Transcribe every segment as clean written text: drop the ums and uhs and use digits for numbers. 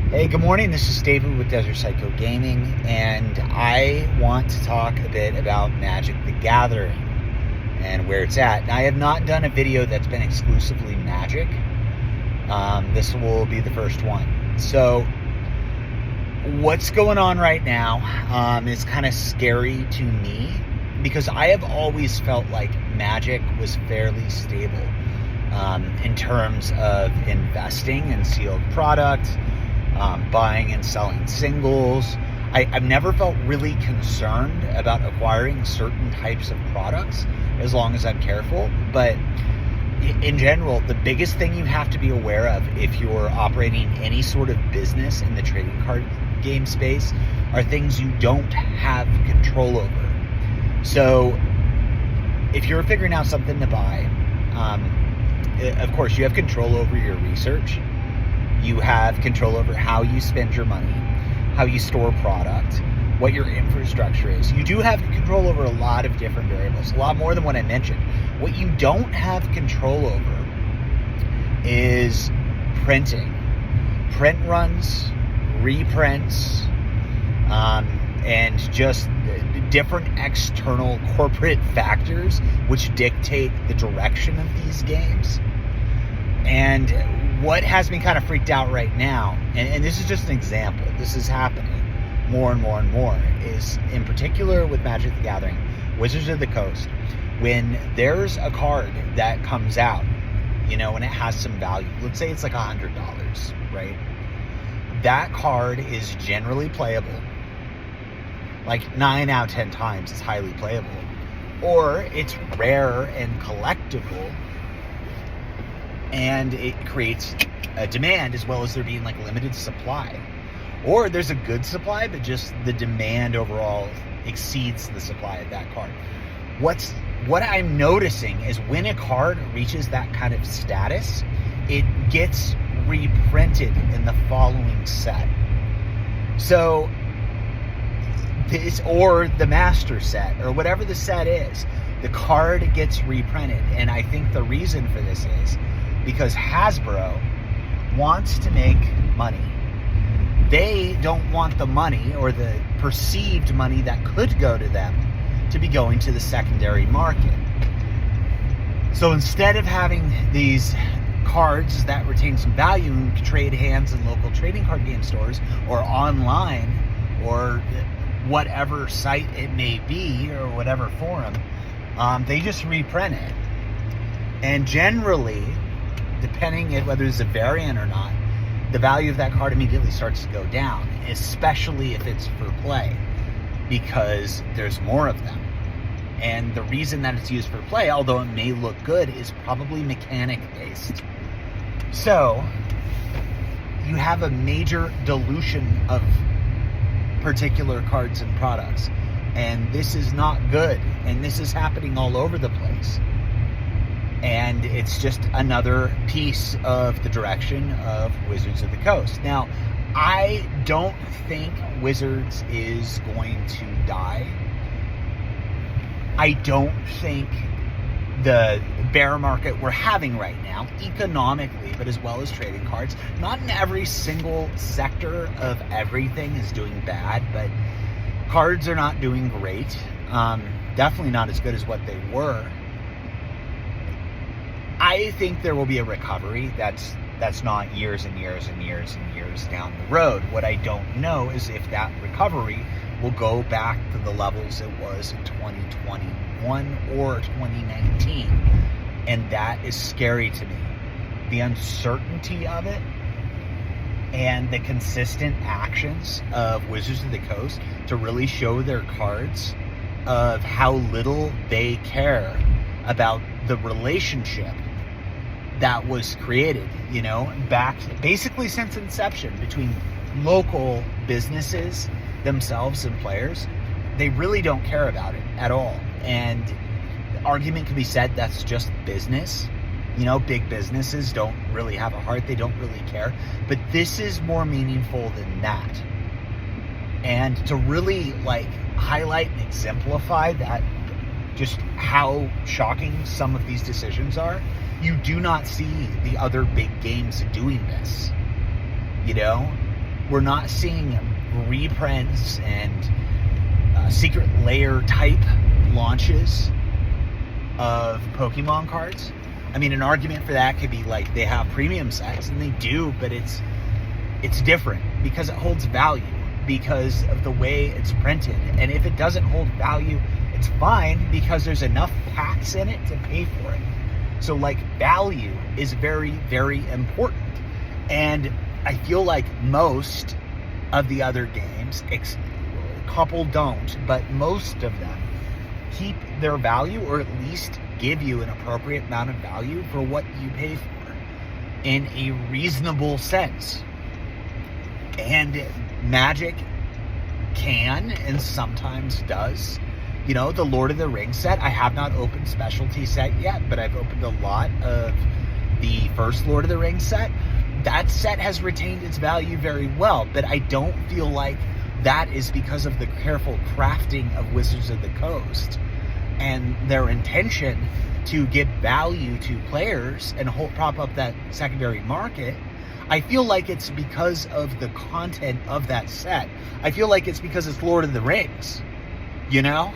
Hey, good morning. This is David with Desert Psycho Gaming, and I want to talk a bit about Magic the Gathering and where it's at. Now, I have not done a video that's been exclusively Magic. This will be the first one. So, what's going on right now is kind of scary to me because I have always felt like Magic was fairly stable in terms of investing in sealed product. Buying and selling singles. I've never felt really concerned about acquiring certain types of products as long as I'm careful. But in general, the biggest thing you have to be aware of if you're operating any sort of business in the trading card game space are things you don't have control over. So if you're figuring out something to buy, of course, you have control over your research. You have control over how you spend your money, how you store product, what your infrastructure is. You do have control over a lot of different variables, a lot more than what I mentioned. What you don't have control over is printing. Print runs, reprints, and just different external corporate factors which dictate the direction of these games. And what has me kind of freaked out right now, and this is just an example, this is happening more and more and more, is in particular with Magic the Gathering, Wizards of the Coast, when there's a card that comes out, and it has some value, let's say it's like $100, right? That card is generally playable. Like 9 out of 10 times it's highly playable. Or it's rare and collectible, and it creates a demand as well as there being like limited supply. Or there's a good supply, but just the demand overall exceeds the supply of that card. What I'm noticing is when a card reaches that kind of status, it gets reprinted in the following set. So this, or the master set, or whatever the set is, the card gets reprinted. And I think the reason for this is because Hasbro wants to make money. They don't want the money or the perceived money that could go to them to be going to the secondary market. So instead of having these cards that retain some value and trade hands in local trading card game stores or online or whatever site it may be or whatever forum, they just reprint it. And generally, depending on whether it's a variant or not, the value of that card immediately starts to go down, especially if it's for play, because there's more of them. And the reason that it's used for play, although it may look good, is probably mechanic-based. So, you have a major dilution of particular cards and products. And this is not good. And this is happening all over the place. And it's just another piece of the direction of Wizards of the Coast. Now, I don't think Wizards is going to die. I don't think the bear market we're having right now, economically, but as well as trading cards, not in every single sector of everything is doing bad, but cards are not doing great. Definitely not as good as what they were. I think there will be a recovery that's not years and years and years and years down the road. What I don't know is if that recovery will go back to the levels it was in 2021 or 2019. And that is scary to me. The uncertainty of it and the consistent actions of Wizards of the Coast to really show their cards of how little they care about the relationship that was created, back basically since inception between local businesses themselves and players. They really don't care about it at all. And the argument can be said that's just business. Big businesses don't really have a heart. They don't really care. But this is more meaningful than that. And to really highlight and exemplify that, just how shocking some of these decisions are, you do not see the other big games doing this. We're not seeing reprints and secret layer type launches of Pokemon cards. I mean, an argument for that could be like they have premium sets, and they do, but it's different because it holds value because of the way it's printed. And if it doesn't hold value, it's fine because there's enough packs in it to pay for it. So like value is very, very important. And I feel like most of the other games, a couple don't, but most of them keep their value, or at least give you an appropriate amount of value for what you pay for in a reasonable sense. And Magic can and sometimes does. You know, the Lord of the Rings set, I have not opened specialty set yet, but I've opened a lot of the first Lord of the Rings set. That set has retained its value very well, but I don't feel like that is because of the careful crafting of Wizards of the Coast and their intention to give value to players and prop up that secondary market. I feel like it's because of the content of that set. I feel like it's because it's Lord of the Rings, you know?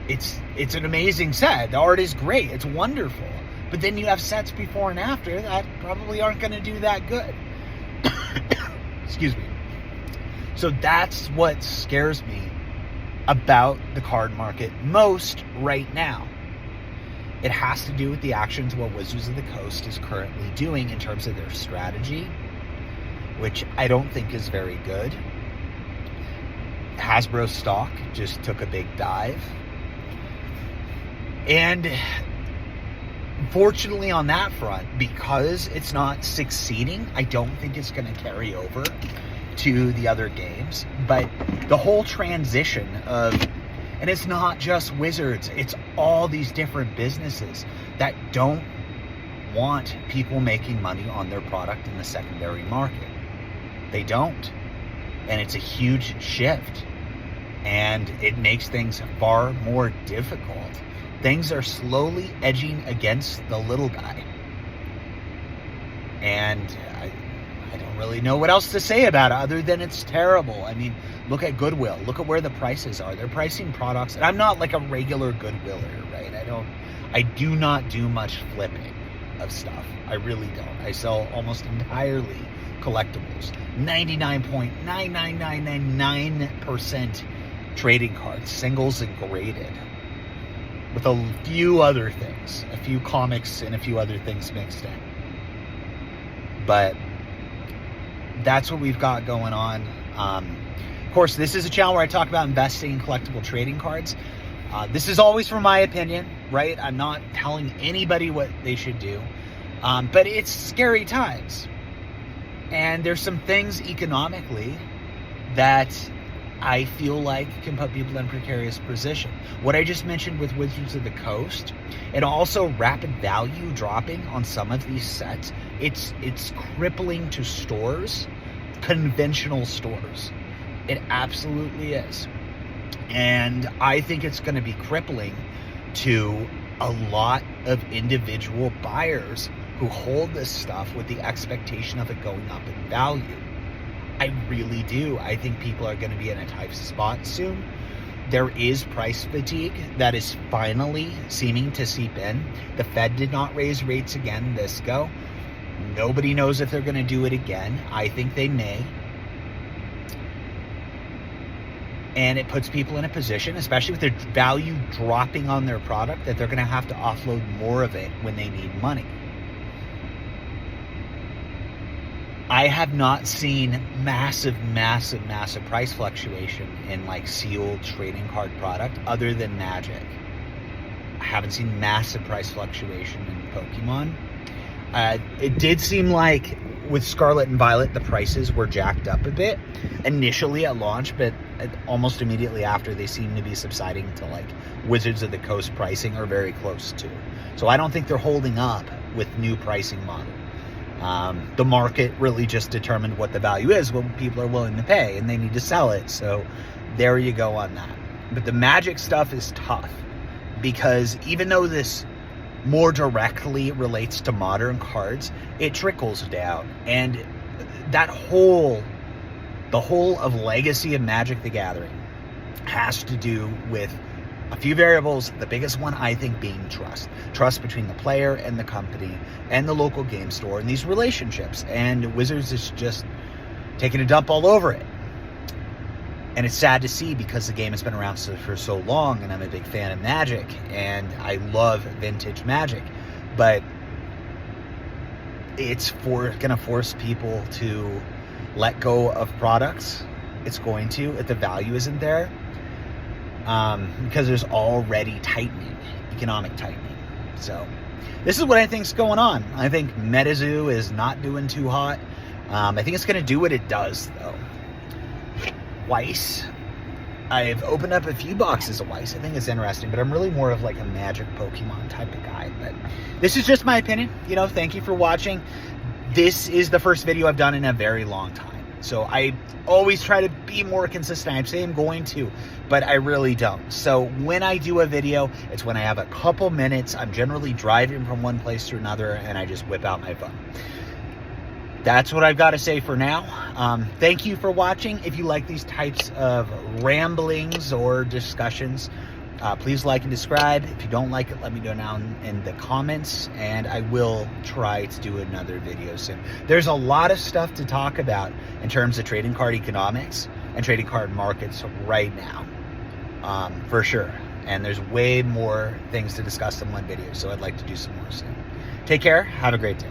It's an amazing set. The art is great. It's wonderful. But then you have sets before and after that probably aren't going to do that good. Excuse me. So that's what scares me about the card market most right now. It has to do with the actions what Wizards of the Coast is currently doing in terms of their strategy, which I don't think is very good. Hasbro stock just took a big dive. And fortunately on that front, because it's not succeeding, I don't think it's going to carry over to the other games. But the whole transition of, and it's not just Wizards, it's all these different businesses that don't want people making money on their product in the secondary market. They don't. And it's a huge shift. And it makes things far more difficult. Things are slowly edging against the little guy. And I don't really know what else to say about it other than it's terrible. I mean, look at Goodwill. Look at where the prices are. They're pricing products. And I'm not like a regular Goodwiller, right? I do not do much flipping of stuff. I really don't. I sell almost entirely collectibles. 99.99999% trading cards, singles and graded, with a few other things, a few comics and a few other things mixed in. But that's what we've got going on. Of course, this is a channel where I talk about investing in collectible trading cards. This is always from my opinion, right? I'm not telling anybody what they should do. But it's scary times. And there's some things economically that I feel like can put people in a precarious position. What I just mentioned with Wizards of the Coast, and also rapid value dropping on some of these sets, it's crippling to stores, conventional stores. It absolutely is. And I think it's going to be crippling to a lot of individual buyers who hold this stuff with the expectation of it going up in value. I really do. I think people are going to be in a tight spot soon. There is price fatigue that is finally seeming to seep in. The Fed did not raise rates again this go. Nobody knows if they're going to do it again. I think they may. And it puts people in a position, especially with their value dropping on their product, that they're going to have to offload more of it when they need money. I have not seen massive price fluctuation in like sealed trading card product other than Magic. I haven't seen massive price fluctuation in Pokemon. It did seem like with Scarlet and Violet, the prices were jacked up a bit initially at launch, but almost immediately after, they seem to be subsiding to like Wizards of the Coast pricing, or very close to. So I don't think they're holding up with new pricing model. The market really just determined what the value is, what people are willing to pay, and they need to sell it. So there you go on that. But the Magic stuff is tough, because even though this more directly relates to modern cards, it trickles down. And the whole of Legacy of Magic the Gathering has to do with a few variables, the biggest one I think being trust. Trust between the player and the company and the local game store and these relationships. And Wizards is just taking a dump all over it. And it's sad to see because the game has been around for so long, and I'm a big fan of Magic, and I love vintage Magic. But it's going to force people to let go of products. It's going to, if the value isn't there. Because there's already tightening, economic tightening. So this is what I think's going on. I think MetaZoo is not doing too hot. I think it's going to do what it does, though. Weiss. I've opened up a few boxes of Weiss. I think it's interesting, but I'm really more of like a Magic Pokemon type of guy. But this is just my opinion. Thank you for watching. This is the first video I've done in a very long time. So I always try to be more consistent. I say I'm going to, but I really don't. So when I do a video, it's when I have a couple minutes. I'm generally driving from one place to another, and I just whip out my phone. That's what I've got to say for now. Thank you for watching. If you like these types of ramblings or discussions, please like and subscribe. If you don't like it, let me know down in the comments, and I will try to do another video soon. There's a lot of stuff to talk about in terms of trading card economics and trading card markets right now, for sure. And there's way more things to discuss in one video, so I'd like to do some more soon. Take care. Have a great day.